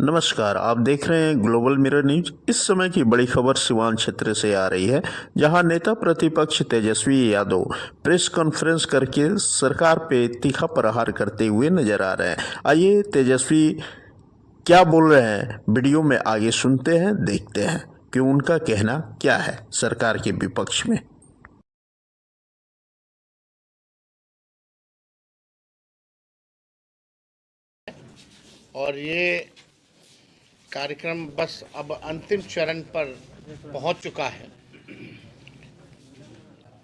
नमस्कार, आप देख रहे हैं ग्लोबल मिरर न्यूज। इस समय की बड़ी खबर सिवान क्षेत्र से आ रही है, जहां नेता प्रतिपक्ष तेजस्वी यादव प्रेस कॉन्फ्रेंस करके सरकार पे तीखा प्रहार करते हुए नजर आ रहे हैं। आइए तेजस्वी क्या बोल रहे हैं, वीडियो में आगे सुनते हैं, देखते हैं कि उनका कहना क्या है सरकार के विपक्ष में। और ये कार्यक्रम बस अब अंतिम चरण पर पहुंच चुका है।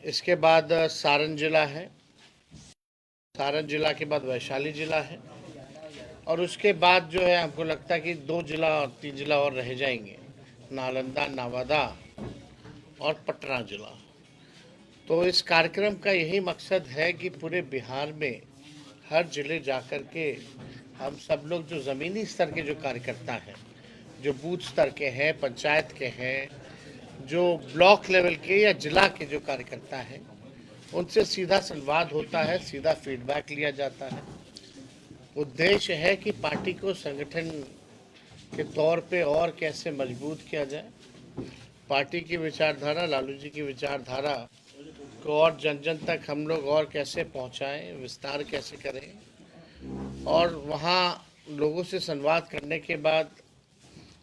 इसके बाद सारण जिला है, सारण जिला के बाद वैशाली जिला है, और उसके बाद जो है हमको लगता है कि 2 जिला और 3 जिला और रह जाएंगे, नालंदा, नवादा और पटना जिला। तो इस कार्यक्रम का यही मकसद है कि पूरे बिहार में हर जिले जाकर के हम सब लोग जो ज़मीनी स्तर के जो कार्यकर्ता हैं, जो बूथ स्तर के हैं, पंचायत के हैं, जो ब्लॉक लेवल के या जिला के जो कार्यकर्ता हैं, उनसे सीधा संवाद होता है, सीधा फीडबैक लिया जाता है। उद्देश्य है कि पार्टी को संगठन के तौर पे और कैसे मजबूत किया जाए, पार्टी की विचारधारा, लालू जी की विचारधारा को और जन जन तक हम लोग और कैसे पहुंचाएं, विस्तार कैसे करें, और वहाँ लोगों से संवाद करने के बाद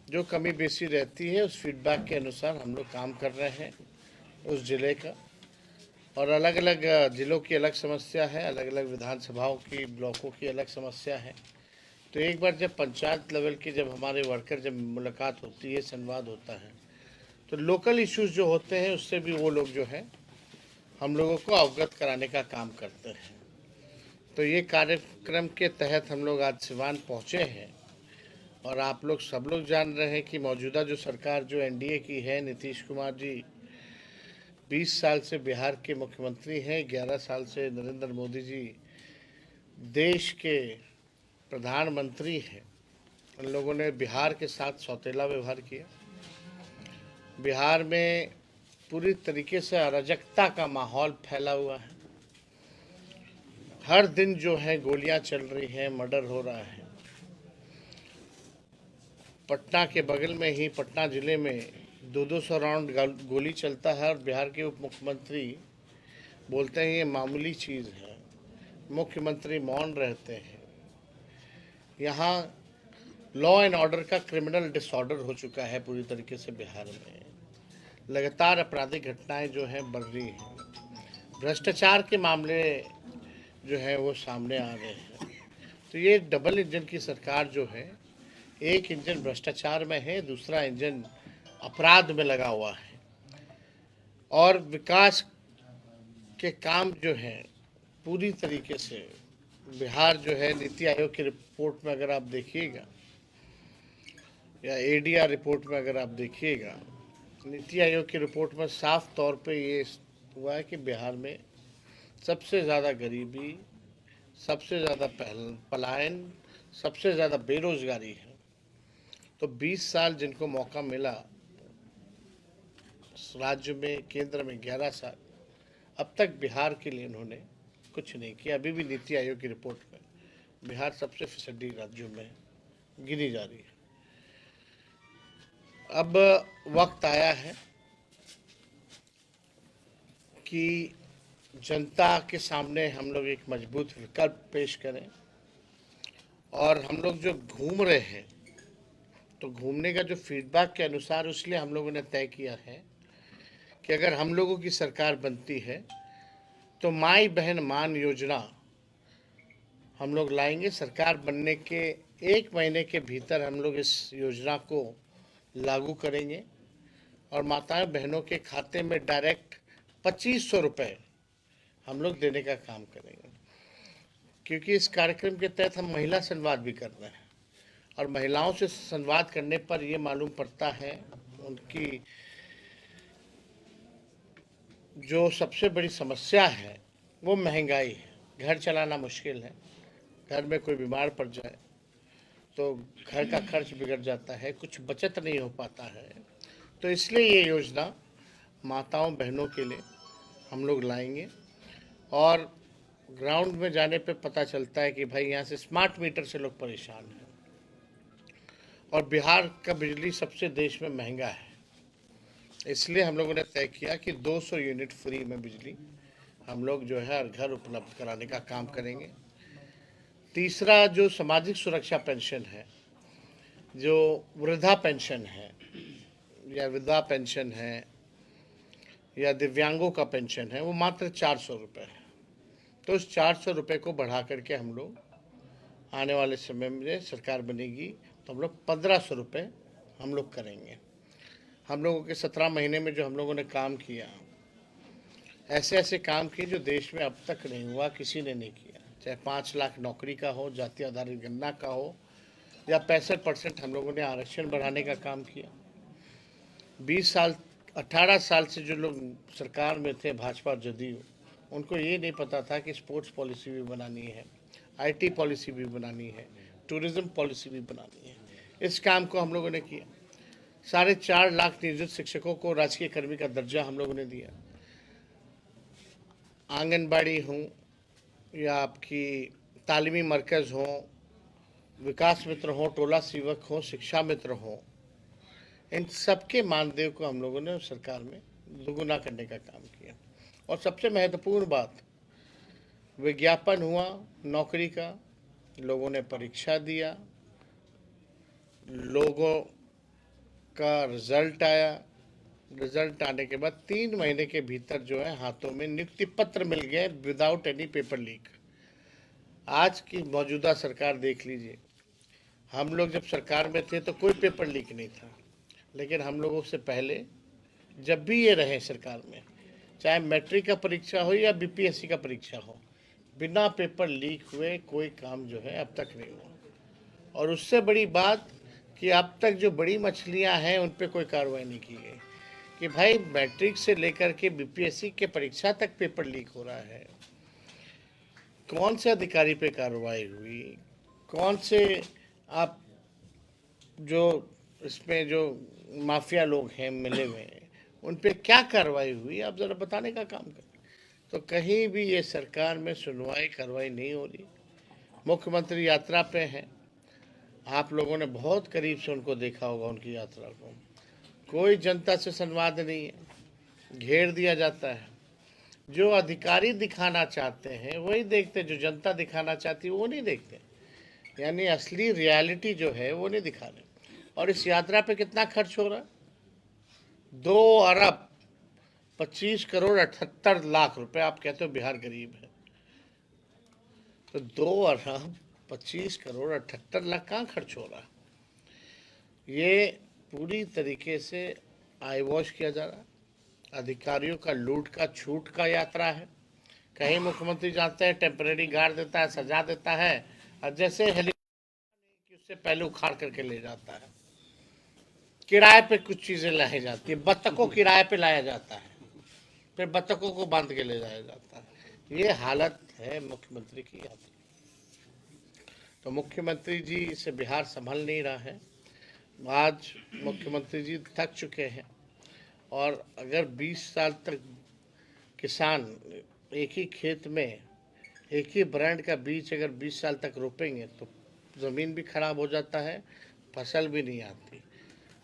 जो कमी बेसी रहती है उस फीडबैक के अनुसार हम लोग काम कर रहे हैं उस जिले का। और अलग अलग जिलों की अलग समस्या है, अलग अलग विधानसभाओं की, ब्लॉकों की अलग समस्या है। तो एक बार जब पंचायत लेवल की जब हमारे वर्कर जब मुलाकात होती है, संवाद होता है, तो लोकल इश्यूज जो होते हैं उससे भी वो लोग जो है हम लोगों को अवगत कराने का काम करते हैं। तो ये कार्यक्रम के तहत हम लोग आज सिवान पहुँचे हैं, और आप लोग सब लोग जान रहे हैं कि मौजूदा जो सरकार जो एनडीए की है, नीतीश कुमार जी 20 साल से बिहार के मुख्यमंत्री हैं, 11 साल से नरेंद्र मोदी जी देश के प्रधानमंत्री हैं। उन लोगों ने बिहार के साथ सौतेला व्यवहार किया। बिहार में पूरी तरीके से अराजकता का माहौल फैला हुआ है। हर दिन जो है गोलियां चल रही हैं, मर्डर हो रहा है। पटना के बगल में ही पटना जिले में 200 राउंड गोली चलता है, और बिहार के उप मुख्यमंत्री बोलते हैं ये मामूली चीज़ है। मुख्यमंत्री मौन रहते हैं। यहाँ लॉ एंड ऑर्डर का क्रिमिनल डिसऑर्डर हो चुका है पूरी तरीके से बिहार में। लगातार आपराधिक घटनाएं जो हैं बढ़ रही हैं। भ्रष्टाचार के मामले जो है वो सामने आ रहे हैं। तो ये डबल इंजन की सरकार जो है, एक इंजन भ्रष्टाचार में है, दूसरा इंजन अपराध में लगा हुआ है। और विकास के काम जो है पूरी तरीके से बिहार जो है, नीति आयोग की रिपोर्ट में अगर आप देखिएगा या एडीआर रिपोर्ट में अगर आप देखिएगा, नीति आयोग की रिपोर्ट में साफ तौर पे ये हुआ है कि बिहार में सबसे ज़्यादा गरीबी, सबसे ज़्यादा पलायन, सबसे ज़्यादा बेरोजगारी है। तो 20 साल जिनको मौका मिला राज्य में, केंद्र में 11 साल, अब तक बिहार के लिए इन्होंने कुछ नहीं किया। अभी भी नीति आयोग की रिपोर्ट में बिहार सबसे फिसड्डी राज्यों में गिनी जा रही है। अब वक्त आया है कि जनता के सामने हम लोग एक मजबूत विकल्प पेश करें। और हम लोग जो घूम रहे हैं, तो घूमने का जो फीडबैक के अनुसार इसलिए हम लोगों ने तय किया है कि अगर हम लोगों की सरकार बनती है तो माई बहन मान योजना हम लोग लाएंगे। सरकार बनने के 1 महीने के भीतर हम लोग इस योजना को लागू करेंगे, और माताएं बहनों के खाते में डायरेक्ट 2500 रुपये हम लोग देने का काम करेंगे। क्योंकि इस कार्यक्रम के तहत हम महिला संवाद भी कर रहे हैं, और महिलाओं से संवाद करने पर ये मालूम पड़ता है उनकी जो सबसे बड़ी समस्या है वो महंगाई है। घर चलाना मुश्किल है, घर में कोई बीमार पड़ जाए तो घर का खर्च बिगड़ जाता है, कुछ बचत नहीं हो पाता है। तो इसलिए ये योजना माताओं बहनों के लिए हम लोग लाएंगे। और ग्राउंड में जाने पे पता चलता है कि भाई यहाँ से स्मार्ट मीटर से लोग परेशान हैं, और बिहार का बिजली सबसे देश में महंगा है, इसलिए हम लोगों ने तय किया कि 200 यूनिट फ्री में बिजली हम लोग जो है हर घर उपलब्ध कराने का काम करेंगे। तीसरा, जो सामाजिक सुरक्षा पेंशन है, जो वृद्धा पेंशन है या विधवा पेंशन है या दिव्यांगों का पेंशन है, वो मात्र 400 रुपये है। तो उस 400 रुपये को बढ़ा करके हम लोग आने वाले समय में सरकार बनेगी तो हम लोग 1500 रुपये हम लोग करेंगे। हम लोगों के 17 महीने में जो हम लोगों ने काम किया, ऐसे ऐसे काम किए जो देश में अब तक नहीं हुआ, किसी ने नहीं किया। चाहे 5 लाख नौकरी का हो, जाति आधारित गणना का हो, या 65% हम लोगों ने आरक्षण बढ़ाने का काम किया। 20 साल 18 साल से जो लोग सरकार में थे, भाजपा और जदयू, उनको ये नहीं पता था कि स्पोर्ट्स पॉलिसी भी बनानी है, आईटी पॉलिसी भी बनानी है, टूरिज्म पॉलिसी भी बनानी है। इस काम को हम लोगों ने किया। 4.5 लाख नियोजित शिक्षकों को राजकीय कर्मी का दर्जा हम लोगों ने दिया। आंगनबाड़ी हो या आपकी तालीमी मरकज़ हो, विकास मित्र हो, टोला सेवक हो, शिक्षा मित्र हो, इन सबके मानदेय को हम लोगों ने सरकार में दुगुना करने का काम किया। और सबसे महत्वपूर्ण बात, विज्ञापन हुआ नौकरी का, लोगों ने परीक्षा दिया, लोगों का रिजल्ट आया। रिजल्ट आने के बाद 3 महीने के भीतर जो है हाथों में नियुक्ति पत्र मिल गए विदाउट एनी पेपर लीक। आज की मौजूदा सरकार देख लीजिए, हम लोग जब सरकार में थे तो कोई पेपर लीक नहीं था, लेकिन हम लोगों से पहले जब भी ये रहे सरकार में, चाहे मैट्रिक का परीक्षा हो या बीपीएससी का परीक्षा हो, बिना पेपर लीक हुए कोई काम जो है अब तक नहीं हुआ। और उससे बड़ी बात कि अब तक जो बड़ी मछलियां हैं उन पर कोई कार्रवाई नहीं की गई। कि भाई मैट्रिक से लेकर के बीपीएससी के परीक्षा तक पेपर लीक हो रहा है, कौन से अधिकारी पे कार्रवाई हुई, कौन से आप जो इसमें जो माफिया लोग हैं मिले हुए हैं, उन पे क्या कार्रवाई हुई, आप ज़रा बताने का काम करें। तो कहीं भी ये सरकार में सुनवाई कार्रवाई नहीं हो रही। मुख्यमंत्री यात्रा पे हैं, आप लोगों ने बहुत करीब से उनको देखा होगा, उनकी यात्रा को। कोई जनता से संवाद नहीं है, घेर दिया जाता है। जो अधिकारी दिखाना चाहते हैं वही देखते, जो जनता दिखाना चाहती है वो नहीं देखते। यानी असली रियलिटी जो है वो नहीं दिखा रहे। और इस यात्रा पे कितना खर्च हो रहा है? 2 अरब 25 करोड़ 78 लाख रुपए। आप कहते हो बिहार गरीब है, तो 2 अरब 25 करोड़ 78 लाख कहाँ खर्च हो रहा है? ये पूरी तरीके से आई वॉश किया जा रहा है। अधिकारियों का लूट का छूट का यात्रा है। कहीं मुख्यमंत्री जाते हैं, टेम्परेरी गार्ड देता है, सजा देता है, और जैसे हेलीकॉप्टर उससे पहले उखाड़ करके ले जाता है। किराए पे कुछ चीज़ें लाई जाती है, बत्तखों किराए पे लाया जाता है, फिर बत्तखों को बांध के ले जाया जाता है। ये हालत है मुख्यमंत्री की यात्रा। तो मुख्यमंत्री जी से बिहार संभल नहीं रहा है। आज मुख्यमंत्री जी थक चुके हैं, और अगर 20 साल तक किसान एक ही खेत में एक ही ब्रांड का बीज अगर 20 साल तक रोपेंगे तो ज़मीन भी खराब हो जाता है, फसल भी नहीं आती।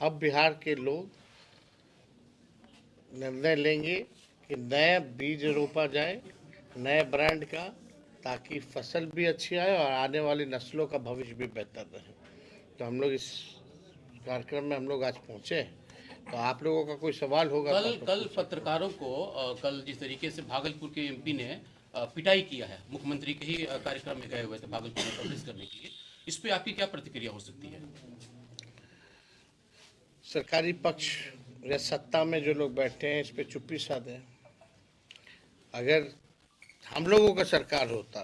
अब बिहार के लोग निर्णय लेंगे कि नया बीज रोपा जाए, नए ब्रांड का, ताकि फसल भी अच्छी आए और आने वाली नस्लों का भविष्य भी बेहतर रहे। तो हम लोग इस कार्यक्रम में हम लोग आज पहुँचे। तो आप लोगों का कोई सवाल होगा? कल पत्रकारों को कल जिस तरीके से भागलपुर के एमपी ने पिटाई किया है, मुख्यमंत्री के ही कार्यक्रम में गए हुए थे भागलपुर में कवरेज करने के लिए, इस पे आपकी क्या प्रतिक्रिया हो सकती है? सरकारी पक्ष या सत्ता में जो लोग बैठे हैं इस पे चुप्पी साधे। अगर हम लोगों का सरकार होता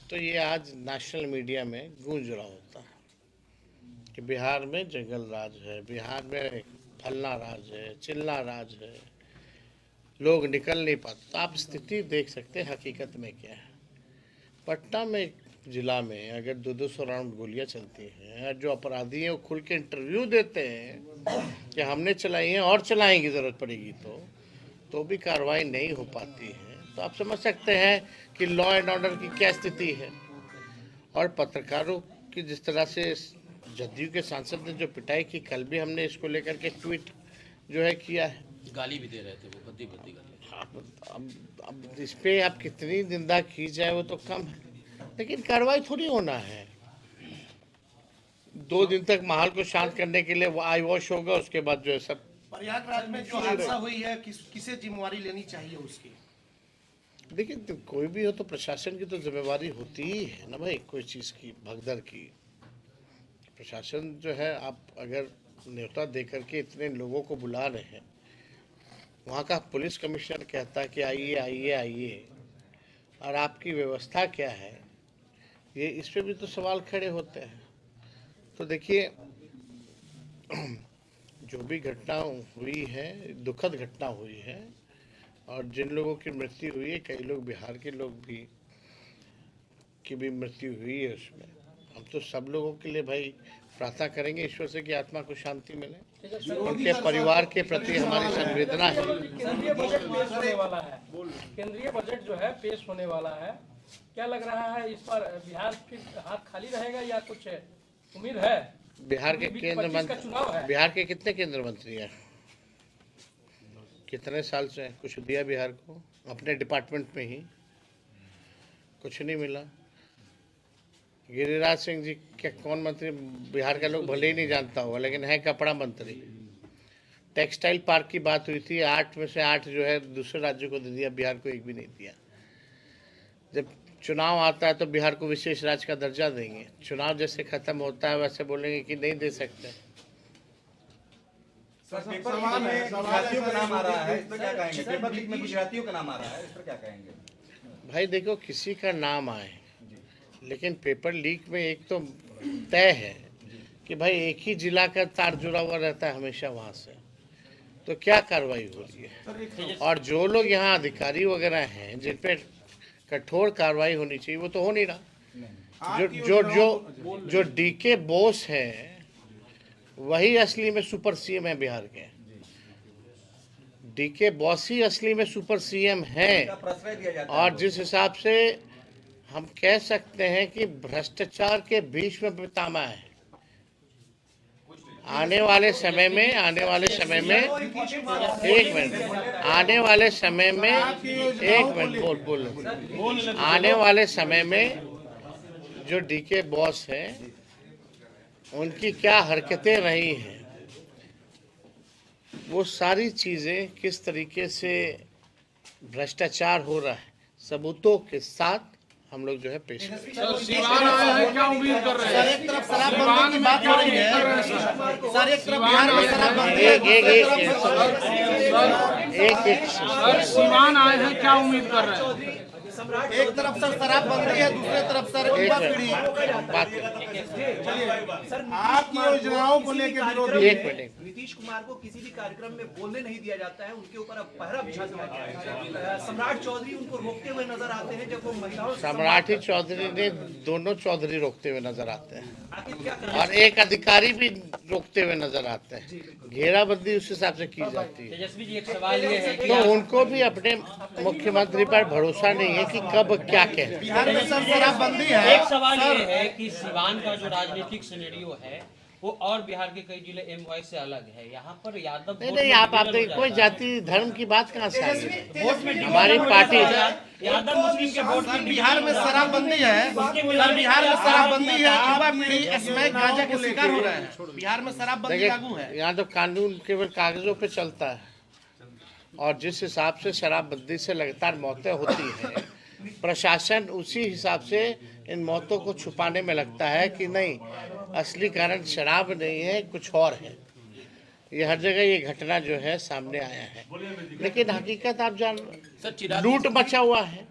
तो ये आज नेशनल मीडिया में गूंज रहा होता कि बिहार में जंगल राज है, बिहार में फलना राज है, चिल्ला राज है, लोग निकल नहीं पाते। तो आप स्थिति देख सकते हैं हकीकत में क्या है। पटना में जिला में अगर 200 राउंड गोलियां चलती हैं, और जो अपराधी हैं वो खुल के इंटरव्यू देते हैं कि हमने चलाई हैं और चलाएंगी ज़रूरत पड़ेगी तो भी कार्रवाई नहीं हो पाती है, तो आप समझ सकते हैं कि लॉ एंड ऑर्डर की क्या स्थिति है। और पत्रकारों की जिस तरह से जदयू के सांसद ने जो पिटाई की, कल भी हमने इसको लेकर के ट्वीट जो है किया है। गाली भी दे रहे थे वो, भद्दी भद्दी गाली। अब इस पे आप कितनी निंदा की जाए वो तो कम है, लेकिन कार्रवाई थोड़ी होना है। 2 दिन तक माहौल को शांत करने के लिए वो आई वॉश होगा, उसके बाद जो है सब। प्रयागराज में जो हादसा हुई है किसे जिम्मेवारी लेनी चाहिए उसकी? देखिए, तो कोई भी हो तो प्रशासन की तो जिम्मेवारी होती ही है ना भाई, कोई चीज़ की भगदड़ की। प्रशासन जो है, आप अगर न्योता दे करके इतने लोगों को बुला रहे हैं, वहाँ का पुलिस कमिश्नर कहता है कि आइए आइए आइए, और आपकी व्यवस्था क्या है, ये इस पे भी तो सवाल खड़े होते हैं। तो देखिए, जो भी घटना हुई है, दुखद घटना हुई है, और जिन लोगों की मृत्यु हुई है, कई लोग बिहार के लोग भी की भी मृत्यु हुई है उसमें। हम तो सब लोगों के लिए भाई प्रार्थना करेंगे ईश्वर से कि आत्मा को शांति मिले, उनके परिवार के प्रति हमारी संवेदना है। केंद्रीय बजट पेश होने वाला है, केंद्रीय बजट जो है पेश होने वाला है, क्या लग रहा है इस पर बिहार के हाथ खाली रहेगा या कुछ उम्मीद है? बिहार के केंद्र 2025 का चुनाव मंत्री, है। बिहार के कितने केंद्र मंत्री हैं? कितने साल से कुछ दिया बिहार को? अपने डिपार्टमेंट में ही कुछ नहीं मिला। गिरिराज सिंह जी के कौन मंत्री बिहार का लोग भले ही नहीं जानता होगा, लेकिन है कपड़ा मंत्री। टेक्सटाइल पार्क की बात हुई थी, 8 में से 8 जो है दूसरे राज्यों को दे दिया, बिहार को एक भी नहीं दिया। जब चुनाव आता है तो बिहार को विशेष राज्य का दर्जा देंगे, चुनाव जैसे खत्म होता है वैसे बोलेंगे कि नहीं दे सकते। पेपर लीक में गुजरातियों का नाम आ रहा है, इस पर क्या कहेंगे? पेपर लीक में गुजरातियों का नाम आ रहा है, इस पर क्या कहेंगे? भाई देखो, किसी का नाम आए, लेकिन पेपर लीक में एक तो तय है कि भाई एक ही जिला का तार जुड़ा हुआ रहता है हमेशा वहाँ से, तो क्या कार्रवाई हो रही है? और जो लोग यहाँ अधिकारी वगैरह हैं जिन पे कठोर कार्रवाई होनी चाहिए, वो तो हो नहीं रहा। जो डीके बोस है वही असली में सुपर सीएम है बिहार के। डीके बॉस ही असली में सुपर सीएम है। प्रश्रय दिया जाता है। और जिस हिसाब से हम कह सकते हैं कि भ्रष्टाचार के बीच में पितामह है, आने वाले समय में एक मिनट बोल आने वाले समय में जो डीके बॉस है उनकी क्या हरकतें रही हैं, वो सारी चीज़ें किस तरीके से भ्रष्टाचार हो रहा है, सबूतों के साथ हम लोग जो है पेश करें। क्या उम्मीद कर रहे हैं? सर, एक तरफ शराबबंदी की बात हो रही है, सर एक तरफ बिहार में शराबबंदी सर सीवान आए हैं, क्या उम्मीद कर रहे हैं? एक तरफ सर शराबबंदी है, दूसरी तरफ सर युवा पीढ़ी। बात आपकी योजनाओं को लेकर विरोध। एक मिनट, नीतीश कुमार को किसी भी कार्यक्रम में बोलने नहीं दिया जाता है, उनके ऊपर अब पहरा बिछा दिया गया है। सम्राट चौधरी उनको रोकते हुए नजर आते हैं जब वो महिलाओं से सम्राटी चौधरी ने दोनों चौधरी रोकते हुए नजर आते हैं, आखिर क्या और एक अधिकारी भी रोकते हुए नजर आते हैं। घेराबंदी उस हिसाब से की जाती है। तेजस्वी जी, एक सवाल ये है कि तो उनको भी अपने मुख्यमंत्री पर भरोसा नहीं है कि कब क्या कहे। बिहार में सर शराबबंदी है। एक सवाल ये है कि सिवान का जो राजनीतिक सिनेरियो है वो और बिहार के कई जिले एमवाई से अलग है। यहाँ पर यादव नहीं, आप देखिए, कोई जाति धर्म की बात कहाँ से आई है? वोट में हमारी पार्टी यादव मुस्लिम के वोट सर बिहार में शराबबंदी है, सर बिहार में शराबबंदी है, युवा पीढ़ी स्मैक गांजा के शिकार हो रहा है। बिहार में शराबबंदी लागू है। देखिए, यहाँ तो कानून केवल कागजों पे चलता है, और जिस हिसाब से शराबबंदी से लगातार मौतें होती हैं, प्रशासन उसी हिसाब से इन मौतों को छुपाने में लगता है कि नहीं, असली कारण शराब नहीं है, कुछ और है। ये हर जगह ये घटना जो है सामने आया है, लेकिन हकीकत आप जान, सर चिराग लूट मचा हुआ है,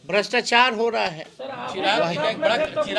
भ्रष्टाचार हो रहा है। चिराग